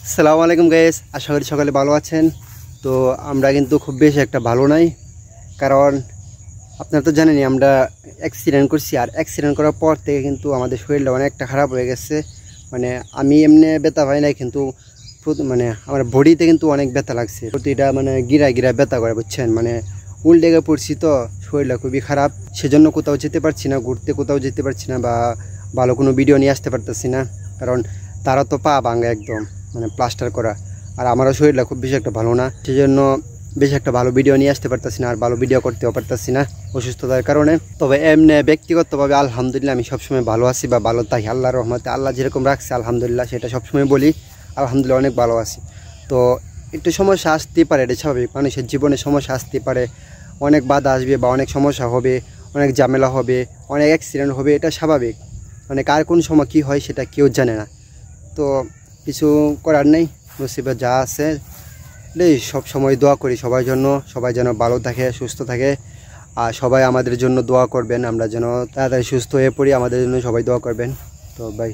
আসসালামু আলাইকুম গাইস, আশা করি সকালে ভালো আছেন। তো আমরা কিন্তু খুব বেশি একটা ভালো নাই, কারণ আপনারা তো জানেনই আমরা অ্যাক্সিডেন্ট করছি। আর অ্যাক্সিডেন্ট করার পর থেকে কিন্তু আমাদের শরীরটা অনেকটা খারাপ হয়ে গেছে। মানে আমি এমনি ব্যথা পাই নাই, কিন্তু মানে আমার বডিতে কিন্তু অনেক ব্যথা লাগছে। প্রতিটা মানে গিরা গিরা ব্যথা করে, বুঝছেন। মানে উল্টে গিয়ে পড়ছি, তো শরীরটা খুবই খারাপ। সেজন্য কোথাও যেতে পারছি না, ঘুরতে কোথাও যেতে পারছি না, বা ভালো কোনো ভিডিও নিয়ে আসতে পারতেছি না। কারণ তারা তো পা ভাঙা একদম, মানে প্লাস্টার করা। আর আমারও শরীরটা খুব বেশি একটা ভালো না, সেজন্য বেশি একটা ভালো ভিডিও নিয়ে আসতে পারতেছি না, আর ভালো ভিডিও করতেও পারতেছি না অসুস্থতার কারণে। তবে এমনি ব্যক্তিগতভাবে আলহামদুলিল্লাহ আমি সবসময় ভালো আছি বা ভালো থাকি আল্লাহর রহমতে। আল্লাহ যেরকম রাখছে আলহামদুলিল্লাহ, সেটা সবসময় বলি আলহামদুলিল্লাহ অনেক ভালো আছি। তো একটু সমস্যা আসতেই পারে, এটা স্বাভাবিক। মানুষের জীবনে সমস্যা আসতেই পারে, অনেক বাধা আসবে বা অনেক সমস্যা হবে, অনেক ঝামেলা হবে, অনেক অ্যাক্সিডেন্ট হবে, এটা স্বাভাবিক। মানে কার কোন সময় কী হয় সেটা কেউ জানে না। তো কিছু করার নেই, মুসিবত যা আছে সব সময় দোয়া করি সবার জন্য, সবাই যেন ভালো থাকে, সুস্থ থাকে। আর সবাই আমাদের জন্য দোয়া করবেন, আমরা যেন তাড়াতাড়ি সুস্থ হয়ে পড়ি, আমাদের জন্য সবাই দোয়া করবেন। তো বাই।